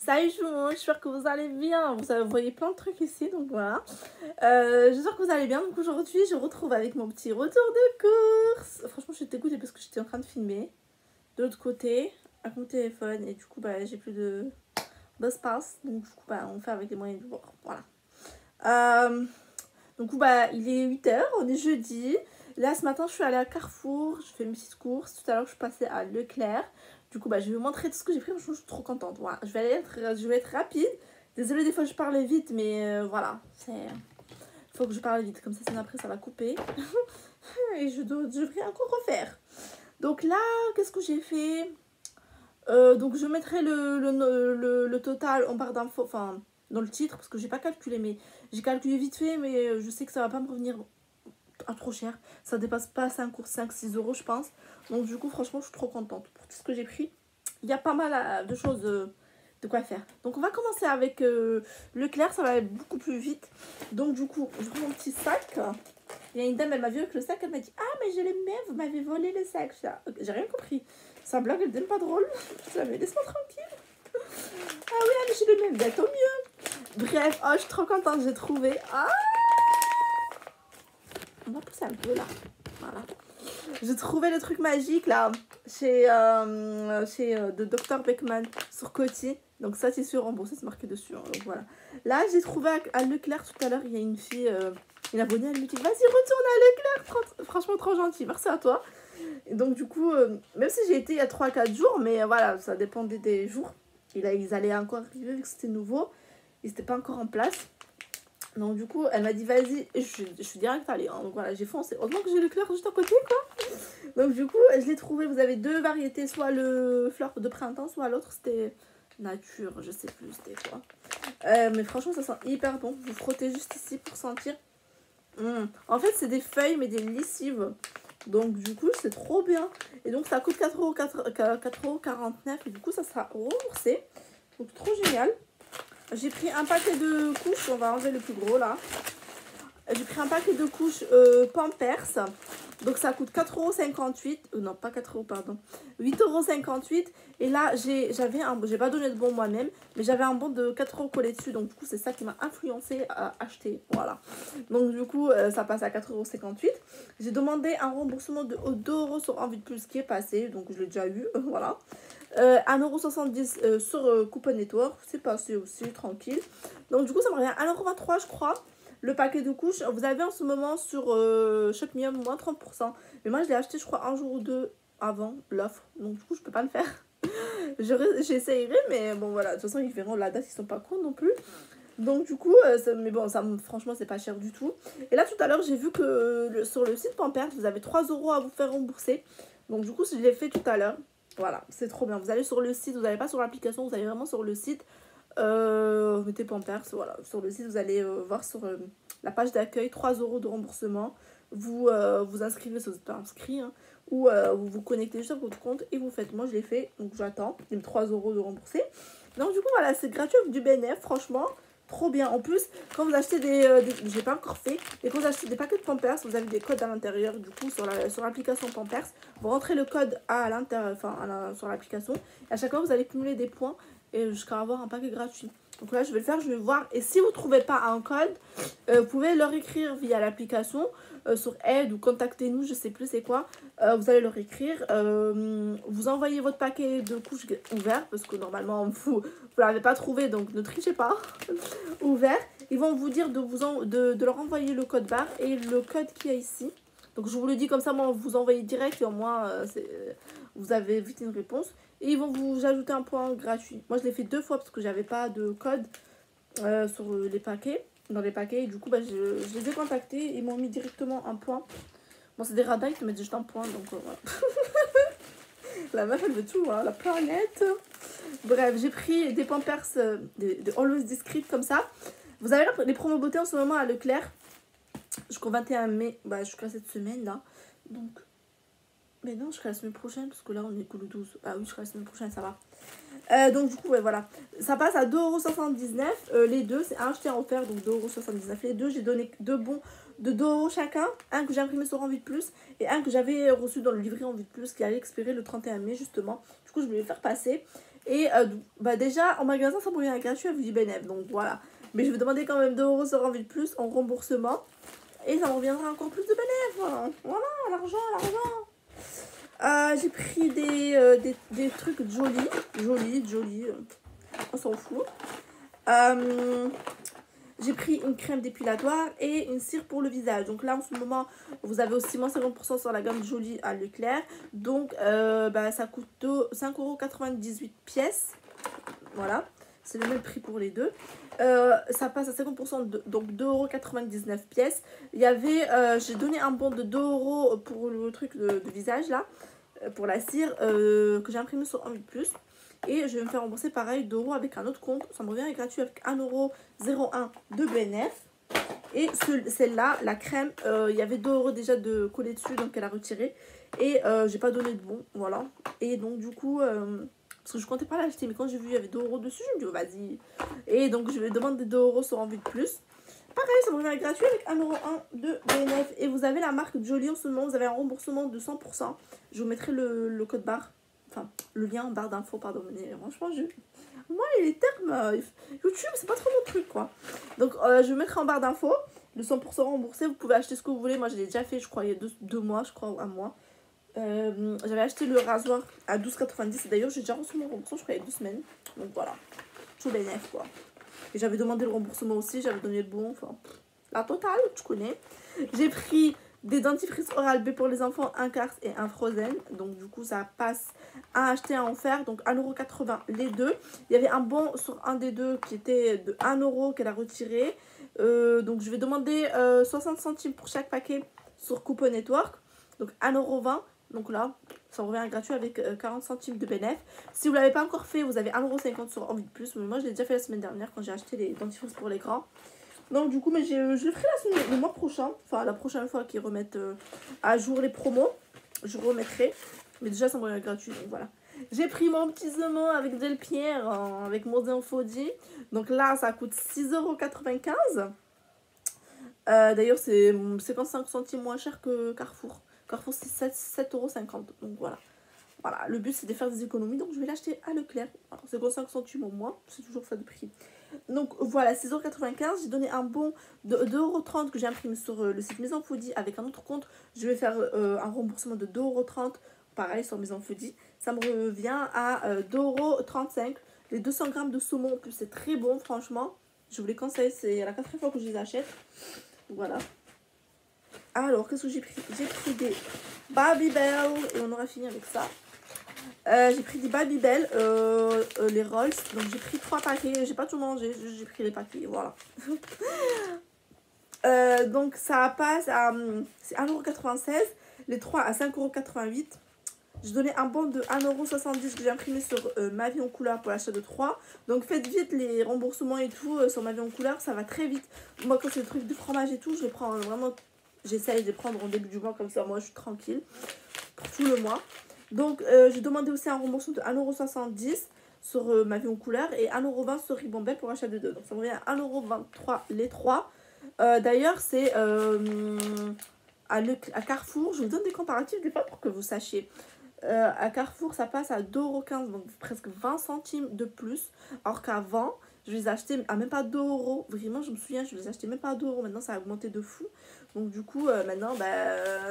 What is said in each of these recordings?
Salut tout le monde, j'espère que vous allez bien. Vous voyez plein de trucs ici, donc voilà. J'espère que vous allez bien. Donc aujourd'hui, je retrouve avec mon petit retour de course. Franchement, j'étais dégoûtée parce que j'étais en train de filmer de l'autre côté avec mon téléphone et du coup, j'ai plus d'espace. Donc du coup, on fait avec les moyens du bord. Voilà. Donc il est 8h, on est jeudi. Là, ce matin, je suis allée à Carrefour, je fais mes petites courses. Tout à l'heure, je suis passée à Leclerc. Du coup, je vais vous montrer tout ce que j'ai pris. Je suis trop contente. Voilà. Je vais être rapide. Désolée, des fois, je parle vite, mais voilà. Il faut que je parle vite. Comme ça, sinon après, ça va couper. Et je devrais encore refaire. Donc là, qu'est-ce que j'ai fait donc, je mettrai le total en barre d'infos, enfin, dans le titre, parce que j'ai pas calculé, mais j'ai calculé vite fait, mais je sais que ça va pas me revenir à trop cher. Ça dépasse pas 5 euros, je pense. Donc, du coup, franchement, je suis trop contente pour tout ce que j'ai pris. Il y a pas mal de choses de quoi faire. Donc, on va commencer avec Leclerc, ça va aller beaucoup plus vite. Donc, du coup, je prends mon petit sac. Il y a une dame, elle m'a vu avec le sac, elle m'a dit: ah, mais je l'aime bien, vous m'avez volé le sac. J'ai rien compris. Sa blague, elle n'était pas drôle. J'avais laisse-moi tranquille. Ah oui, mais je l'aime bien, tant mieux. Bref, oh, je suis trop contente, j'ai trouvé. Ah, on va pousser un peu là. Voilà. J'ai trouvé le truc magique là chez de Dr Beckman sur Coty. Donc ça, c'est sûr, remboursé, c'est marqué dessus. Hein, donc voilà. Là, j'ai trouvé à Leclerc tout à l'heure, il y a une fille, une abonnée, elle me dit: vas-y, retourne à Leclerc. Franchement, trop gentil. Merci à toi. Et donc du coup, même si j'ai été il y a 3-4 jours, mais voilà, ça dépendait des jours. Et là, ils allaient encore arriver vu que c'était nouveau. Ils n'étaient pas encore en place. Donc du coup, elle m'a dit: vas-y, je suis direct allée. Hein. Donc voilà, j'ai foncé. Heureusement que j'ai Leclerc juste à côté, quoi. Donc du coup, je l'ai trouvé. Vous avez deux variétés, soit le fleur de printemps, soit l'autre, c'était nature, je sais plus c'était quoi. Mais franchement, ça sent hyper bon. Vous frottez juste ici pour sentir. En fait, c'est des feuilles, mais des lessives. Donc du coup, c'est trop bien. Et donc, ça coûte 4,49 €. Et du coup, ça sera remboursé. Donc, trop génial. J'ai pris un paquet de couches. On va enlever le plus gros, là. J'ai pris un paquet de couches Pampers. Donc, ça coûte 4,58 €. Non, pas 4 €, pardon. 8,58 €. Et là, j'avais un... J'ai pas donné de bon moi-même. Mais j'avais un bon de 4 € collé dessus. Donc, du coup, c'est ça qui m'a influencé à acheter. Voilà. Donc, du coup, ça passe à 4,58 €. J'ai demandé un remboursement de 2 € sur Envie de Plus qui est passé. Donc, je l'ai déjà eu. Voilà. 1,70 € sur Coupon Network. C'est passé aussi, tranquille. Donc, du coup, ça me revient à 1,23 €, je crois. Le paquet de couches, vous avez en ce moment sur Shopmium moins 30%. Mais moi, je l'ai acheté, je crois, un jour ou deux avant l'offre. Donc, du coup, je peux pas le faire. J'essayerai, mais bon, voilà. De toute façon, ils verront la date, ils sont pas cons non plus. Donc, du coup, mais bon, franchement, c'est pas cher du tout. Et là, tout à l'heure, j'ai vu que sur le site Pampers, vous avez 3 € à vous faire rembourser. Donc, du coup, je l'ai fait tout à l'heure. Voilà, c'est trop bien. Vous allez sur le site, vous n'allez pas sur l'application, vous allez vraiment sur le site. Mettez Pampers, voilà. Sur le site, vous allez voir sur la page d'accueil 3 € de remboursement. Vous vous inscrivez si vous n'êtes pas inscrit, hein, ou vous vous connectez juste à votre compte et vous faites. Moi, je l'ai fait, donc j'attends les 3 € de rembourser. Donc, du coup, voilà, c'est gratuit avec du BNF, franchement. Trop bien. En plus, quand vous achetez j'ai pas encore fait, mais quand vous achetez des paquets de Pampers, vous avez des codes à l'intérieur. Du coup, sur l'application Pampers, vous rentrez le code à l'intérieur, enfin sur l'application. Et à chaque fois, vous allez cumuler des points et jusqu'à avoir un paquet gratuit. Donc là, je vais le faire, je vais voir. Et si vous ne trouvez pas un code, vous pouvez leur écrire via l'application sur aide ou contactez-nous, je sais plus c'est quoi. Vous allez leur écrire. Vous envoyez votre paquet de couches ouvert parce que normalement, vous l'avez pas trouvé, donc ne trichez pas. Ouvert. Ils vont vous dire de leur envoyer le code barre et le code qu'il y a ici. Donc je vous le dis comme ça, moi, vous envoyez direct et au moins, vous avez vite une réponse. Et ils vont vous ajouter un point gratuit. Moi, je l'ai fait 2 fois parce que j'avais pas de code sur les paquets. Dans les paquets. Et du coup, je les ai contactés. Ils m'ont mis directement un point. Bon, c'est des radins, ils te mettent juste un point. Donc, voilà. La meuf, elle veut tout, hein, la planète. Bref, j'ai pris des Pampers, des Always Discreet comme ça. Vous avez les promos beauté en ce moment à Leclerc. Jusqu'au 21 mai. Jusqu'à cette semaine, là. Donc... Mais non, jusqu'à la semaine prochaine, parce que là, on est que le 12. Ah oui, jusqu'à la semaine prochaine, ça va. Donc, du coup, ouais, voilà. Ça passe à 2,79 €. Les deux, c'est un acheté en offert, donc 2,79 €. Les deux, j'ai donné 2 bons de 2 € chacun. Un que j'ai imprimé sur Envie de Plus et un que j'avais reçu dans le livret Envie de Plus qui allait expirer le 31 mai, justement. Du coup, je vais les faire passer. Et bah déjà, en magasin, ça me revient gratuit, elle vous dit bénéf. Donc voilà. Mais je vais demander quand même 2 euros sur envie de plus en remboursement. Et ça me reviendra encore plus de bénéf. Voilà, l'argent. J'ai pris des trucs jolis. On s'en fout. J'ai pris une crème dépilatoire et une cire pour le visage. Donc là, en ce moment, vous avez aussi moins 50% sur la gamme Jolie à Leclerc. Donc, ça coûte 5,98 € pièces. Voilà, c'est le même prix pour les deux. Ça passe à 50%, donc 2,99 € pièces. Il y avait, j'ai donné un bon de 2 € pour le truc de visage là, pour la cire, que j'ai imprimé sur Envie de Plus. Et je vais me faire rembourser pareil 2 € avec un autre compte. Ça me revient gratuit avec 1,01 € de BNF. Et celle-là, la crème, il y avait 2 € déjà de coller dessus, donc elle a retiré. Et j'ai pas donné de bon, voilà. Et donc du coup, parce que je comptais pas l'acheter, mais quand j'ai vu il y avait 2 € dessus, je me dis oh, vas-y. Et donc je vais demander 2 € sur Envie de Plus. Pareil, ça me revient gratuit avec 1,01 € de BNF. Et vous avez la marque Jolie en ce moment, vous avez un remboursement de 100%. Je vous mettrai le code barre. Enfin, le lien en barre d'infos, pardon. Mais franchement, moi, les termes YouTube, c'est pas trop mon truc, quoi. Donc, je vais mettre en barre d'infos le 100% remboursé. Vous pouvez acheter ce que vous voulez. Moi, je l'ai déjà fait, je crois, il y a 2 mois, je crois, ou un mois. J'avais acheté le rasoir à 12,90 €. D'ailleurs, j'ai déjà reçu mon remboursement, je crois, il y a 2 semaines. Donc, voilà. Tout bénéf, quoi. Et j'avais demandé le remboursement aussi, j'avais donné le bon. Enfin, la totale, tu connais. J'ai pris des dentifrices Oral-B pour les enfants, un Cars et un Frozen. Donc du coup ça passe à acheter à en faire. Donc 1,80 € les deux. Il y avait un bon sur un des deux qui était de 1 € qu'elle a retiré. Donc je vais demander 60 centimes pour chaque paquet sur Coupon Network. Donc 1,20 €. Donc là, ça revient gratuit avec 40 centimes de bénéf. Si vous ne l'avez pas encore fait, vous avez 1,50 € sur Envie de Plus. Mais moi, je l'ai déjà fait la semaine dernière quand j'ai acheté les dentifrices pour l'écran. Donc du coup, mais je le ferai le mois prochain. Enfin, la prochaine fois qu'ils remettent à jour les promos. Je remettrai. Mais déjà, ça me revient gratuit. Donc voilà. J'ai pris mon petit saumon avec Delpierre, avec Modern Foddy. Donc là, ça coûte 6,95 €. D'ailleurs, c'est 55 centimes moins cher que Carrefour. Carrefour, c'est 7,50 €. Donc voilà. Voilà, le but c'est de faire des économies, donc je vais l'acheter à Leclerc. C'est 5 centimes au moins, c'est toujours ça de prix. Donc voilà, 6,95 €. J'ai donné un bon de 2,30 € que j'ai imprimé sur le site Maison Foodie avec un autre compte. Je vais faire un remboursement de 2,30 €, pareil sur Maison Foodie. Ça me revient à 2,35 €. Les 200 grammes de saumon, en plus c'est très bon, franchement. Je vous les conseille, c'est la 4e fois que je les achète. Voilà. Alors, qu'est-ce que j'ai pris? J'ai pris des Babybel et on aura fini avec ça. J'ai pris des Babybel, les rolls. Donc j'ai pris 3 paquets. J'ai pas tout mangé, j'ai pris les paquets. Voilà. Donc ça passe à 1,96 €. Les 3 à 5,88 €. J'ai donné un bon de 1,70 € que j'ai imprimé sur Ma Vie en couleur pour l'achat de 3. Donc faites vite les remboursements et tout sur Ma Vie en couleur. Ça va très vite. Moi, quand c'est le truc de fromage et tout, je les prends vraiment. J'essaye de les prendre en début du mois. Comme ça, moi, je suis tranquille pour tout le mois. Donc, j'ai demandé aussi un remboursement de 1,70 € sur Ma Vie en couleur et 1,20 € sur Ribambelle pour achat de 2. Donc, ça me revient à 1,23 € les 3. D'ailleurs, c'est à Carrefour. Je vous donne des comparatifs des fois pour que vous sachiez. À Carrefour, ça passe à 2,15 €, donc presque 20 centimes de plus. Alors qu'avant, je les achetais à même pas 2 €. Vraiment, je me souviens, je les achetais même pas à 2 €. Maintenant, ça a augmenté de fou. Donc, du coup, maintenant,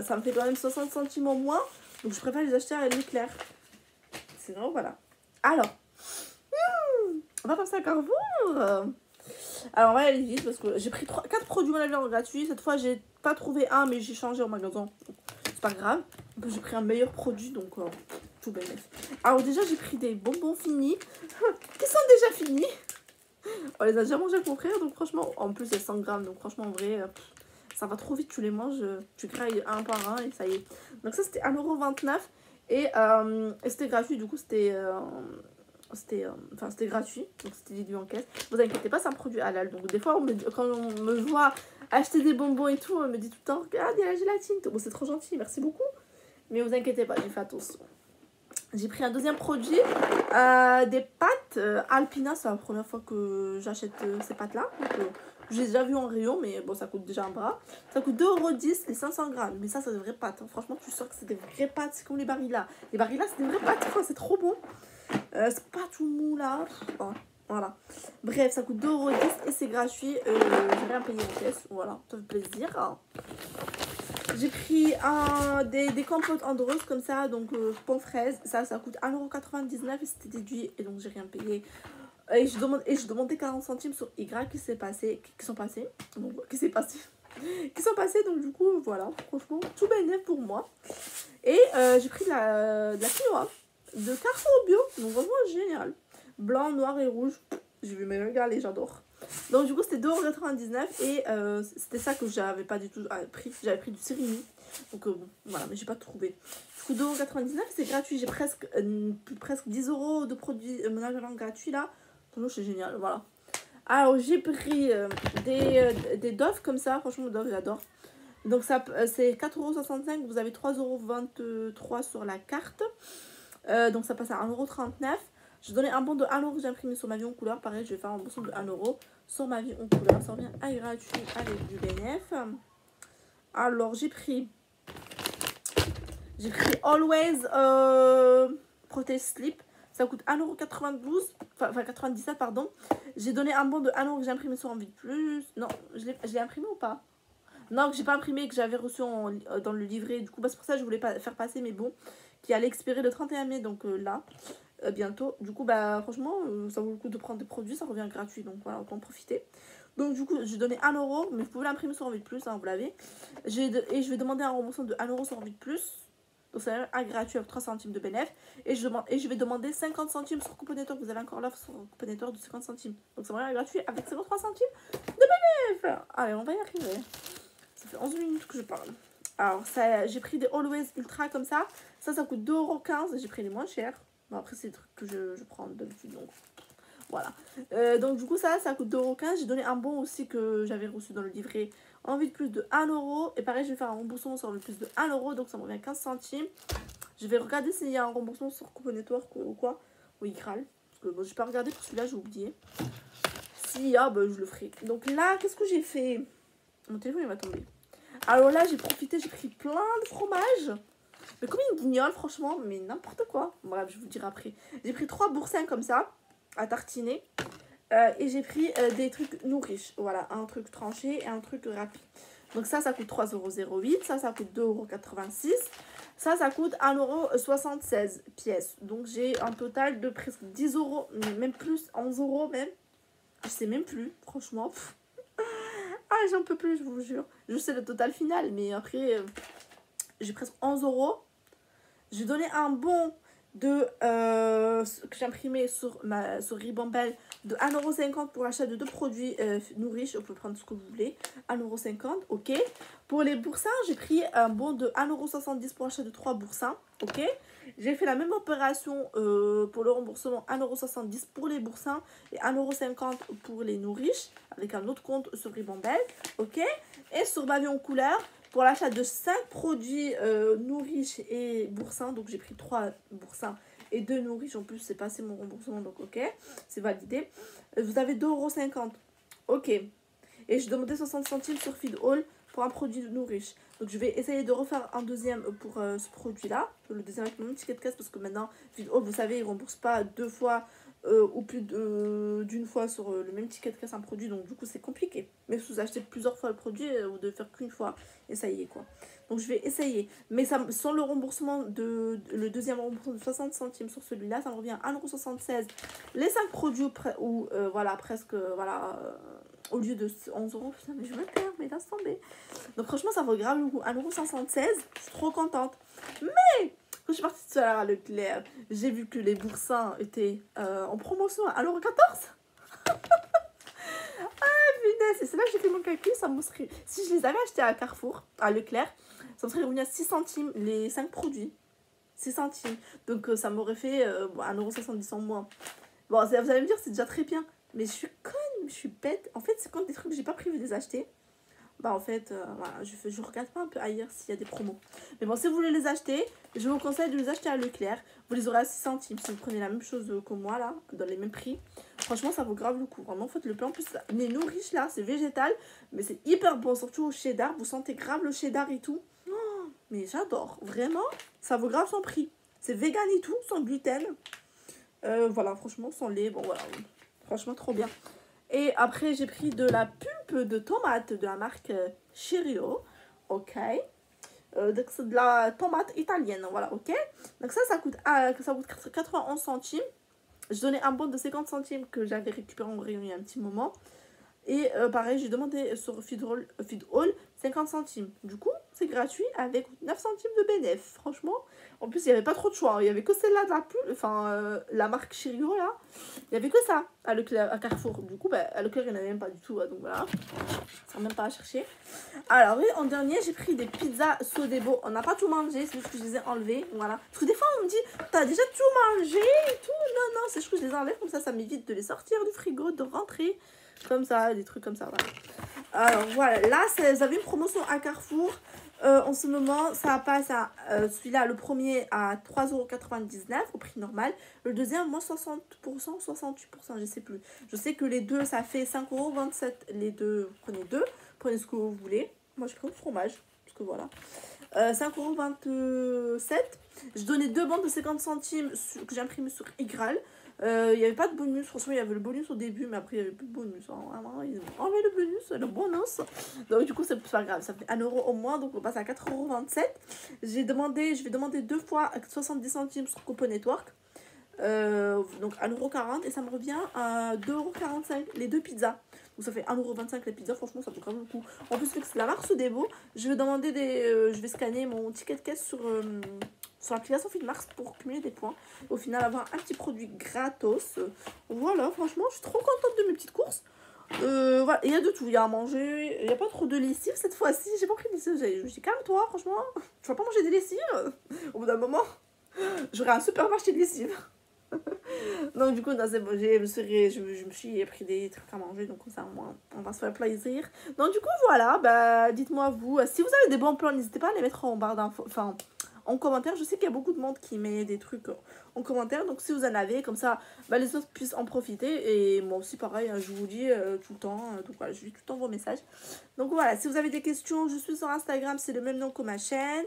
ça me fait quand même 60 centimes en moins. Donc, je préfère les acheter à Leclerc. Sinon, voilà. Alors, on va passer à Carrefour. Alors, on va aller vite parce que j'ai pris 4 produits managers gratuits. Cette fois, j'ai pas trouvé un, mais j'ai changé en magasin. C'est pas grave. J'ai pris un meilleur produit, donc tout bénéfice. Alors, déjà, j'ai pris des bonbons finis. Qui sont déjà finis. On les a déjà mangés avec mon frère, donc franchement, en plus, il y a 100 grammes. Donc, franchement, en vrai, ça va trop vite. Tu les manges, tu grailles un par un et ça y est. Donc, ça, c'était 1,29 €. Et c'était gratuit, du coup, c'était gratuit, donc c'était déduit en caisse. Vous inquiétez pas, c'est un produit halal. Donc des fois, quand on me voit acheter des bonbons et tout, on me dit tout le temps, regarde, il y a la gélatine. Bon, c'est trop gentil, merci beaucoup. Mais vous inquiétez pas, j'ai fait attention. J'ai pris un deuxième produit, des pâtes Alpina. C'est la première fois que j'achète ces pâtes-là. J'ai déjà vu en rayon, mais bon, ça coûte déjà un bras. Ça coûte 2,10 € les 500 grammes. Mais ça, c'est des vraies pâtes. Hein. Franchement, tu sens que c'est des vraies pâtes. C'est comme les Barilla. Les Barilla, c'est des vraies pâtes. Enfin, c'est trop bon. C'est pas tout mou là. Bon, voilà. Bref, ça coûte 2,10 € et c'est gratuit. J'ai rien payé en caisse. Voilà, ça fait plaisir. J'ai pris des compotes andreuses comme ça, donc pomme fraise. Ça coûte 1,99 € et c'était déduit et donc j'ai rien payé. Et je demandais 40 centimes sur Y qui sont passés. Donc, donc du coup, voilà, franchement, tout bénéf pour moi. Et j'ai pris de la quinoa de Carrefour Bio, donc vraiment génial. Blanc, noir et rouge, je vais me regarder, j'adore. Donc du coup, c'était 2,99 € et c'était ça que j'avais pas du tout pris. J'avais pris du surimi. Donc bon, voilà, mais j'ai pas trouvé. Du coup, 2,99 €, c'est gratuit. J'ai presque 10 € de produits ménagers gratuits là. Donc c'est génial, voilà. Alors j'ai pris des Dove comme ça, franchement Dove j'adore. Donc ça c'est 4,65 €, vous avez 3,23 € sur la carte. Donc ça passe à 1,39 €. Je donnais un bon de 1 € que j'ai imprimé sur ma vie en couleur. Pareil, je vais faire un bon de 1 € sur ma vie en couleur. Ça revient à gratuit avec du bénéf. Alors j'ai pris Always Protect Sleep. Ça coûte 1,92 €, enfin 97 pardon. J'ai donné un bon de 1 € que j'ai imprimé sur Envie de Plus. Non, je l'ai imprimé ou pas? Non, que j'ai pas imprimé, que j'avais reçu dans le livret. Du coup, bah, c'est pour ça que je voulais pas faire passer mes bons qui allaient expirer le 31 mai, donc là, bientôt. Du coup, bah franchement, ça vaut le coup de prendre des produits, ça revient gratuit, donc voilà, autant en profiter. Donc du coup, j'ai donné 1 €, mais vous pouvez l'imprimer sur Envie de Plus, hein, vous l'avez. Et je vais demander un remboursement de 1 € sur Envie de Plus. Donc c'est un gratuit avec 3 centimes de bénéf. Et je vais demander 50 centimes sur Coupon Network. Vous avez encore l'offre sur Coupon Network de 50 centimes. Donc c'est vraiment gratuit avec 53 centimes de bénéf. Allez, on va y arriver. Ça fait 11 minutes que je parle. Alors, j'ai pris des Always Ultra comme ça. Ça coûte 2,15 €. J'ai pris les moins chers. Bon, après, c'est des trucs que je prends d'habitude. Donc, voilà. Donc, du coup, ça coûte 2,15 €. J'ai donné un bon aussi que j'avais reçu dans le livret. Envie de Plus de 1 €. Et pareil, je vais faire un remboursement sur Envie de Plus de 1 €. Donc, ça me revient 15 centimes. Je vais regarder s'il y a un remboursement sur Coupon Network ou quoi. Ou Ikral. Parce que bon, j'ai pas regardé pour celui-là, j'ai oublié. S'il y a, bah, je le ferai. Donc là, qu'est-ce que j'ai fait? Mon téléphone, il va tomber. Alors là, j'ai profité, j'ai pris plein de fromage. Mais comme une guignole, franchement, mais n'importe quoi. Bref, je vous dirai après. J'ai pris 3 boursins comme ça, à tartiner. Et j'ai pris des trucs nourriches. Voilà, un truc tranché et un truc rapide. Donc ça coûte 3,08 €. Ça coûte 2,86 €. Ça coûte 1,76 € pièce. Donc j'ai un total de presque 10 €, mais même plus, 11 € même. Je sais même plus, franchement. Ah, j'en peux plus, je vous jure. Je sais le total final, mais après, j'ai presque 11 €. J'ai donné un bon de que j'ai imprimé sur Ribambelle de 1,50 € pour l'achat de 2 produits nourriches. On peut prendre ce que vous voulez. 1,50 €, ok. Pour les boursins, j'ai pris un bon de 1,70 € pour l'achat de 3 boursins, ok. J'ai fait la même opération pour le remboursement, 1,70 € pour les boursins et 1,50 € pour les nourriches, avec un autre compte sur Ribambelle, ok. Et sur ma vie en couleur, pour l'achat de 5 produits nourriches et boursins, donc j'ai pris 3 boursins et 2 nourriches, en plus c'est passé mon remboursement, donc ok, c'est validé. Vous avez 2,50 €, ok. Et je demandais 60 centimes sur Feed All pour un produit nourriche. Donc je vais essayer de refaire un deuxième pour ce produit-là, le deuxième avec mon ticket de caisse, parce que maintenant, Feed All, vous savez, ils ne remboursent pas 2 fois ou plus d'une fois sur le même ticket de caisse un produit, donc du coup c'est compliqué. Mais si vous achetez plusieurs fois le produit, vous devez faire qu'une fois, et ça y est quoi. Donc je vais essayer, mais ça, sans le remboursement le deuxième remboursement de 60 centimes sur celui-là, ça me revient à 1,76 €. Les 5 produits, ou voilà, presque, voilà, au lieu de 11 €, putain, mais je me perds, mais laisse tomber. Donc franchement, ça vaut grave le coup, 1,76 €, je suis trop contente. Mais quand je suis partie tout à l'heure à Leclerc, j'ai vu que les boursins étaient en promotion à 1,14 €. Ah punaise, et c'est là que j'ai fait mon calcul, ça me serait... Si je les avais achetés à Carrefour, à Leclerc, ça me serait revenu à 6 centimes les 5 produits. 6 centimes. Donc ça m'aurait fait 1,70 € en moins. Bon, vous allez me dire, c'est déjà très bien. Mais je suis conne, je suis bête. En fait, c'est quand des trucs que j'ai pas prévu de les acheter. Bah en fait, voilà, je regarde pas un peu ailleurs s'il y a des promos. Mais bon, si vous voulez les acheter, je vous conseille de les acheter à Leclerc. Vous les aurez à 6 centimes si vous prenez la même chose que moi là, dans les mêmes prix. Franchement, ça vaut grave le coup. Vraiment, faites le plein. En plus, les nourriches là, c'est végétal, mais c'est hyper bon, surtout au cheddar. Vous sentez grave le cheddar et tout. Oh, mais j'adore, vraiment, ça vaut grave son prix. C'est vegan et tout, sans gluten. Voilà, franchement, sans lait, bon voilà, franchement trop bien. Et après, j'ai pris de la pulpe de tomate de la marque Cheerio, ok. Donc c'est de la tomate italienne, voilà, ok. Donc ça coûte 91 centimes. Je donnais un bon de 50 centimes que j'avais récupéré en rayon il y a un petit moment. Et pareil, j'ai demandé sur Feedall 50 centimes. Du coup, c'est gratuit avec 9 centimes de bénéf. Franchement, en plus, il n'y avait pas trop de choix. Il n'y avait que celle-là de la pub, enfin, la marque Cheerio, là. Il n'y avait que ça à Leclerc, à Carrefour. Du coup, bah, à Leclerc, il n'y en avait même pas du tout. Donc voilà, ça même pas à chercher. Alors, oui, en dernier, j'ai pris des pizzas Sodebo. On n'a pas tout mangé, c'est juste que je les ai enlevées. Voilà. Parce que des fois, on me dit, t'as déjà tout mangé et tout. Non, non, c'est juste que je les enlève comme ça m'évite de les sortir du frigo, de rentrer. Comme ça, des trucs comme ça, voilà. Alors voilà, là, vous avez une promotion à Carrefour. En ce moment, ça passe à celui-là, le premier à 3,99 € au prix normal. Le deuxième, moins 60%, 68%, je sais plus. Je sais que les deux, ça fait 5,27 €. Les deux, prenez deux, prenez ce que vous voulez. Moi, je prends le fromage, parce que voilà. 5,27 €. Je donnais deux bandes de 50 centimes que j'ai imprimé sur Igral. Il n'y avait pas de bonus, franchement il y avait le bonus au début mais après il n'y avait plus de bonus, hein. Vraiment, ils ont enlevé le bonus, donc du coup c'est pas grave, ça fait 1 € au moins, donc on passe à 4,27 €. Je vais demander deux fois 70 centimes sur Coupon Network, donc 1,40 € et ça me revient à 2,45 € les deux pizzas. Donc ça fait 1,25 € les pizzas, franchement ça fait quand même beaucoup. En plus vu que c'est la marque Sodebo, je vais demander je vais scanner mon ticket de caisse sur l'application Fitmars pour cumuler des points. Au final avoir un petit produit gratos. Voilà, franchement je suis trop contente de mes petites courses. Voilà, il y a de tout, il y a à manger, il n'y a pas trop de lessive cette fois-ci, j'ai pas pris de lessive, je me suis dit calme-toi franchement, tu vas pas manger des lessives. Au bout d'un moment, j'aurai un supermarché de lessive. Donc du coup, non, c'est bon, je me suis pris des trucs à manger, donc comme ça, on va se faire plaisir. Donc du coup, voilà, bah, dites-moi vous, si vous avez des bons plans, n'hésitez pas à les mettre en barre d'infos, enfin, en commentaire. Je sais qu'il y a beaucoup de monde qui met des trucs en commentaire, donc si vous en avez, comme ça, bah, les autres puissent en profiter. Et moi aussi, pareil, hein, je vous dis tout le temps, donc voilà, je lis tout le temps vos messages. Donc voilà, si vous avez des questions, je suis sur Instagram, c'est le même nom que ma chaîne.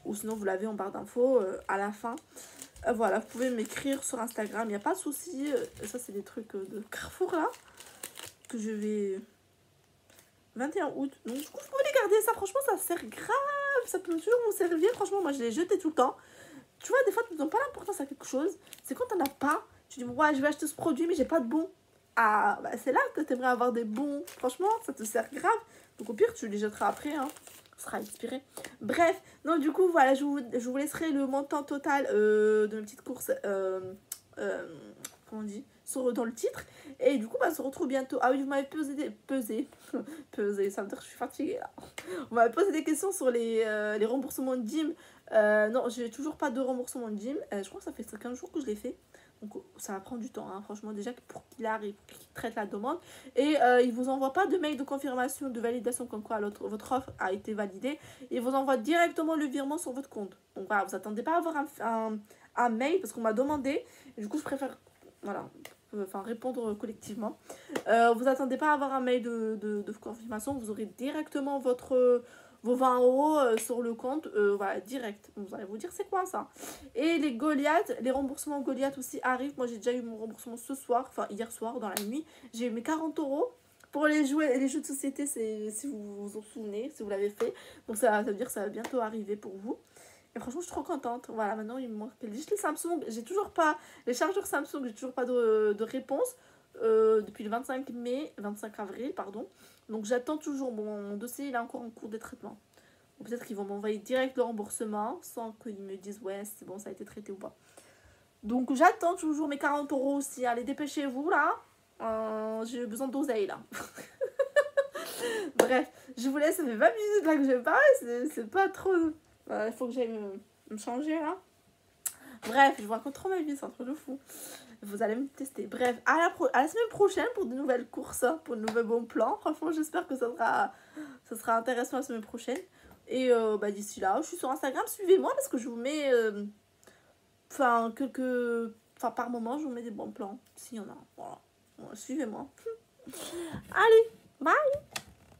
Ou sinon, vous l'avez en barre d'infos à la fin. Voilà, vous pouvez m'écrire sur Instagram, il n'y a pas de souci. Ça, c'est des trucs de Carrefour là, que je vais... 21 août. Donc, du coup, vous pouvez les garder. Ça, franchement, ça sert grave. Ça peut toujours vous servir. Franchement, moi, je les jeté tout le temps. Tu vois, des fois, tu ne donnes pas l'importance à quelque chose. C'est quand tu n'en as pas. Tu dis, ouais, je vais acheter ce produit, mais j'ai pas de bon. Ah, bah, c'est là que tu aimerais avoir des bons. Franchement, ça te sert grave. Donc, au pire, tu les jetteras après, hein. Sera inspiré. Bref, donc du coup, voilà, je vous laisserai le montant total de mes petites courses, comment on dit, dans le titre. Et du coup, bah, on se retrouve bientôt. Ah oui, vous m'avez pesé, ça veut dire que je suis fatiguée là. On m'avait posé des questions sur les remboursements de gym. Non, j'ai toujours pas de remboursement de gym. Je crois que ça fait 15 jours que je l'ai fait. Donc ça va prendre du temps, hein, franchement, déjà pour qu'il arrive, pour qu'il traite la demande. Et il vous envoie pas de mail de confirmation, de validation comme quoi votre offre a été validée. Il vous envoie directement le virement sur votre compte. Donc voilà, vous attendez pas à avoir un mail parce qu'on m'a demandé. Et du coup, je préfère voilà, répondre collectivement. Vous attendez pas à avoir un mail de confirmation. Vous aurez directement vos 20 € sur le compte, voilà, direct. Vous allez vous dire c'est quoi ça. Et les Goliath, les remboursements Goliath aussi arrivent. Moi j'ai déjà eu mon remboursement ce soir, enfin hier soir dans la nuit. J'ai eu mes 40 € pour les jeux de société, si vous vous en souvenez, si vous l'avez fait. Donc ça veut dire que ça va bientôt arriver pour vous. Et franchement je suis trop contente. Voilà, maintenant il me manque juste les Samsung. J'ai toujours pas, les chargeurs Samsung, j'ai toujours pas de réponse. Depuis le 25 avril, pardon. Donc j'attends toujours, mon dossier il est encore en cours de traitement. Peut-être qu'ils vont m'envoyer direct le remboursement sans qu'ils me disent ouais c'est bon, ça a été traité ou pas. Donc j'attends toujours mes 40 € aussi. Allez, dépêchez-vous là. J'ai besoin d'oseille là. Bref, je vous laisse, ça fait 20 minutes là que je parle. C'est pas trop... Il faut que j'aille me changer là. Bref, je vous raconte trop ma vie, c'est un truc de fou. Vous allez me tester. Bref, à la semaine prochaine pour de nouvelles courses, pour de nouveaux bons plans. Franchement, j'espère que ça sera intéressant la semaine prochaine. Et bah, d'ici là, je suis sur Instagram, suivez-moi parce que je vous mets... par moment, je vous mets des bons plans. S'il y en a. Voilà. Suivez-moi. Allez, bye!